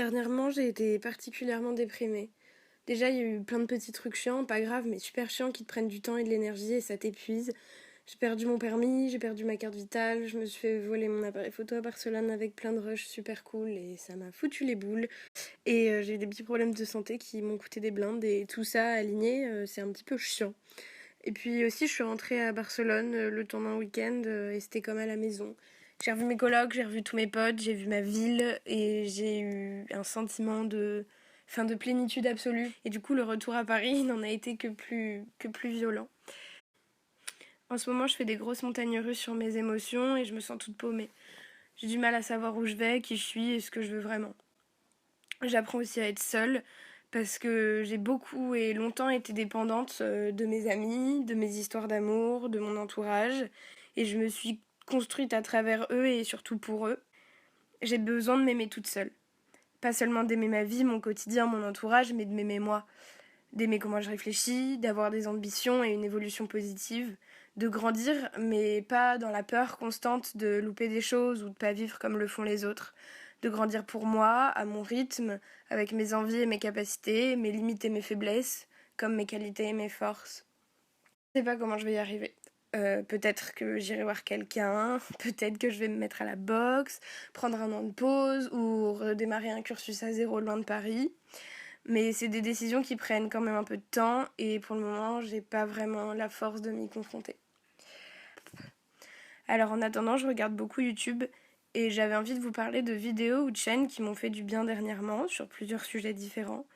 Dernièrement, j'ai été particulièrement déprimée. Déjà, il y a eu plein de petits trucs chiants, pas graves, mais super chiants qui te prennent du temps et de l'énergie et ça t'épuise. J'ai perdu mon permis, j'ai perdu ma carte vitale, je me suis fait voler mon appareil photo à Barcelone avec plein de rushs super cool et ça m'a foutu les boules. Et j'ai eu des petits problèmes de santé qui m'ont coûté des blindes et tout ça aligné, c'est un petit peu chiant. Et puis aussi, je suis rentrée à Barcelone le temps d'un week-end et c'était comme à la maison. J'ai revu mes colocs, j'ai revu tous mes potes, j'ai vu ma ville et j'ai eu un sentiment de plénitude absolue. Et du coup, le retour à Paris n'en a été que plus violent. En ce moment, je fais des grosses montagnes russes sur mes émotions et je me sens toute paumée. J'ai du mal à savoir où je vais, qui je suis et ce que je veux vraiment. J'apprends aussi à être seule parce que j'ai beaucoup et longtemps été dépendante de mes amis, de mes histoires d'amour, de mon entourage et je me suis construite à travers eux et surtout pour eux. J'ai besoin de m'aimer toute seule. Pas seulement d'aimer ma vie, mon quotidien, mon entourage, mais de m'aimer moi. D'aimer comment je réfléchis, d'avoir des ambitions et une évolution positive, de grandir, mais pas dans la peur constante de louper des choses ou de pas vivre comme le font les autres. De grandir pour moi, à mon rythme, avec mes envies et mes capacités, mes limites et mes faiblesses, comme mes qualités et mes forces. Je sais pas comment je vais y arriver. Peut-être que j'irai voir quelqu'un, peut-être que je vais me mettre à la boxe, prendre un an de pause ou redémarrer un cursus à zéro loin de Paris. Mais c'est des décisions qui prennent quand même un peu de temps et pour le moment, j'ai pas vraiment la force de m'y confronter. Alors en attendant, je regarde beaucoup YouTube et j'avais envie de vous parler de vidéos ou de chaînes qui m'ont fait du bien dernièrement sur plusieurs sujets différents.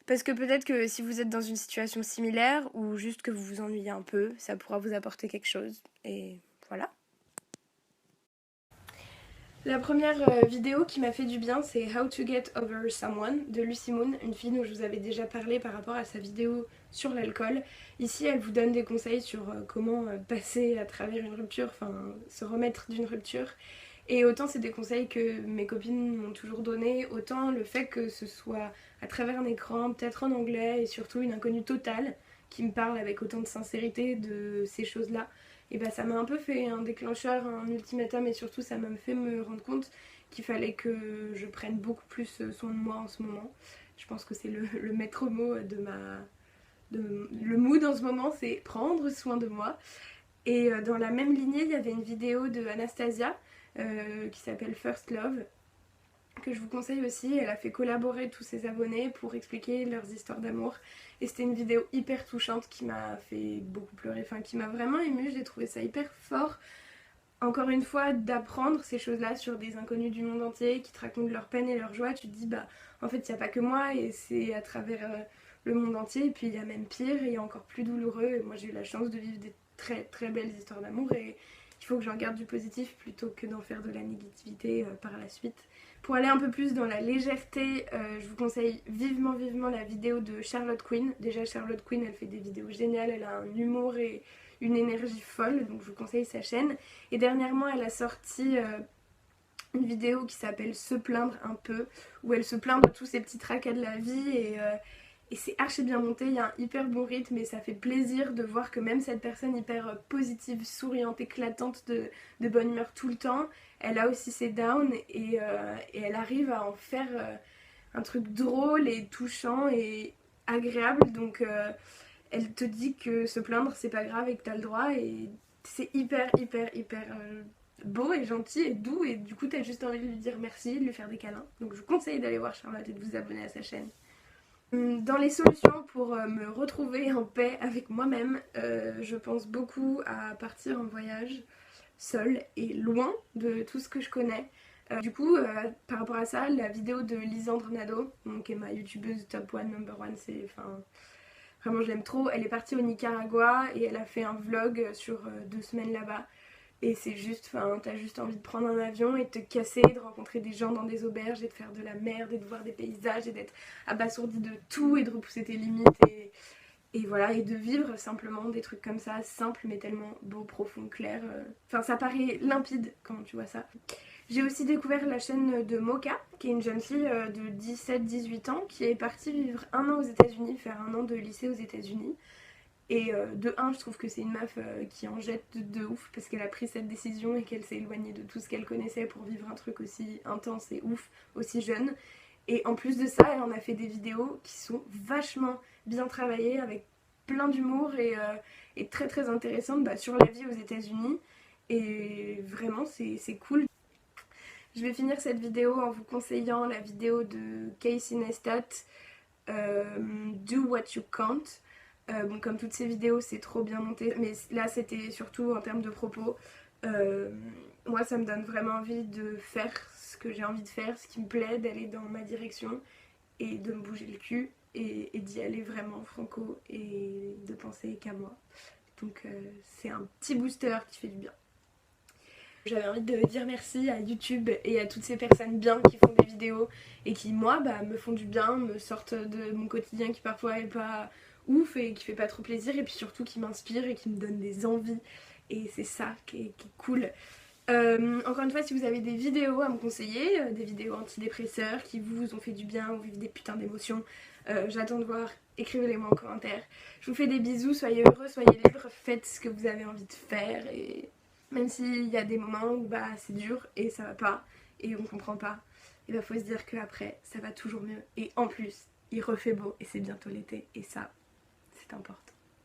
Parce que peut-être que si vous êtes dans une situation similaire ou juste que vous vous ennuyez un peu, ça pourra vous apporter quelque chose. Et voilà. La première vidéo qui m'a fait du bien, c'est How to Get Over Someone de Lucy Moon, une fille dont je vous avais déjà parlé par rapport à sa vidéo sur l'alcool. Ici, elle vous donne des conseils sur comment passer à travers une rupture, enfin se remettre d'une rupture. Et autant c'est des conseils que mes copines m'ont toujours donné, autant le fait que ce soit à travers un écran, peut-être en anglais, et surtout une inconnue totale qui me parle avec autant de sincérité de ces choses-là, et bah ça m'a un peu fait un déclencheur, un ultimatum et surtout ça m'a fait me rendre compte qu'il fallait que je prenne beaucoup plus soin de moi en ce moment. Je pense que c'est le maître mot de le mood en ce moment, c'est prendre soin de moi. Et dans la même lignée, il y avait une vidéo de Anastasia qui s'appelle First Love, que je vous conseille aussi. Elle a fait collaborer tous ses abonnés pour expliquer leurs histoires d'amour. Et c'était une vidéo hyper touchante qui m'a fait beaucoup pleurer, enfin qui m'a vraiment émue. J'ai trouvé ça hyper fort, encore une fois, d'apprendre ces choses-là sur des inconnus du monde entier qui te racontent leur peine et leur joie. Tu te dis, bah en fait, il n'y a pas que moi et c'est à travers le monde entier. Et puis il y a même pire et il y a encore plus douloureux. Et moi, j'ai eu la chance de vivre des très très belles histoires d'amour et il faut que j'en garde du positif plutôt que d'en faire de la négativité par la suite. Pour aller un peu plus dans la légèreté, je vous conseille vivement vivement la vidéo de Charlotte Quinn. Déjà Charlotte Quinn, elle fait des vidéos géniales, elle a un humour et une énergie folle, donc je vous conseille sa chaîne. Et dernièrement, elle a sorti une vidéo qui s'appelle Se plaindre un peu, où elle se plaint de tous ces petits tracas de la vie et c'est archi bien monté, il y a un hyper bon rythme et ça fait plaisir de voir que même cette personne hyper positive, souriante, éclatante, de bonne humeur tout le temps, elle a aussi ses downs et elle arrive à en faire un truc drôle et touchant et agréable. Donc elle te dit que se plaindre c'est pas grave et que t'as le droit et c'est hyper hyper hyper beau et gentil et doux et du coup t'as juste envie de lui dire merci, de lui faire des câlins. Donc je vous conseille d'aller voir Charlotte et de vous abonner à sa chaîne. Dans les solutions pour me retrouver en paix avec moi-même, je pense beaucoup à partir en voyage seule et loin de tout ce que je connais. Du coup, par rapport à ça, la vidéo de Lisandre Nadeau, qui est ma youtubeuse top 1, number 1, c'est vraiment je l'aime trop. Elle est partie au Nicaragua et elle a fait un vlog sur 2 semaines là-bas. Et c'est juste, enfin, t'as juste envie de prendre un avion et de te casser, de rencontrer des gens dans des auberges et de faire de la merde et de voir des paysages et d'être abasourdi de tout et de repousser tes limites et voilà, et de vivre simplement des trucs comme ça, simples mais tellement beaux, profonds, clairs. Enfin, ça paraît limpide quand tu vois ça. J'ai aussi découvert la chaîne de Mocha, qui est une jeune fille de 17-18 ans qui est partie vivre un an aux États-Unis, faire un an de lycée aux États-Unis. Et de un, je trouve que c'est une meuf qui en jette de ouf parce qu'elle a pris cette décision et qu'elle s'est éloignée de tout ce qu'elle connaissait pour vivre un truc aussi intense et ouf, aussi jeune. Et en plus de ça, elle en a fait des vidéos qui sont vachement bien travaillées, avec plein d'humour et très très intéressantes sur la vie aux États-Unis. Et vraiment, c'est cool. Je vais finir cette vidéo en vous conseillant la vidéo de Casey Neistat, Do What You Can't. Bon, comme toutes ces vidéos, c'est trop bien monté, mais là c'était surtout en termes de propos. Moi, ça me donne vraiment envie de faire ce que j'ai envie de faire, ce qui me plaît, d'aller dans ma direction et de me bouger le cul et d'y aller vraiment franco et de penser qu'à moi. Donc c'est un petit booster qui fait du bien. J'avais envie de dire merci à YouTube et à toutes ces personnes bien qui font des vidéos et qui, moi, me font du bien, me sortent de mon quotidien qui parfois est pas ouf et qui fait pas trop plaisir, et puis surtout qui m'inspire et qui me donne des envies. Et c'est ça qui est cool. Encore une fois, si vous avez des vidéos à me conseiller, des vidéos antidépresseurs qui vous ont fait du bien ou vivent des putains d'émotions, j'attends de voir, écrivez-les-moi en commentaire. Je vous fais des bisous, soyez heureux, soyez libres, faites ce que vous avez envie de faire, et même s'il y a des moments où c'est dur et ça va pas et on comprend pas, et faut se dire qu'après ça va toujours mieux, et en plus il refait beau et c'est bientôt l'été, et ça c'est important.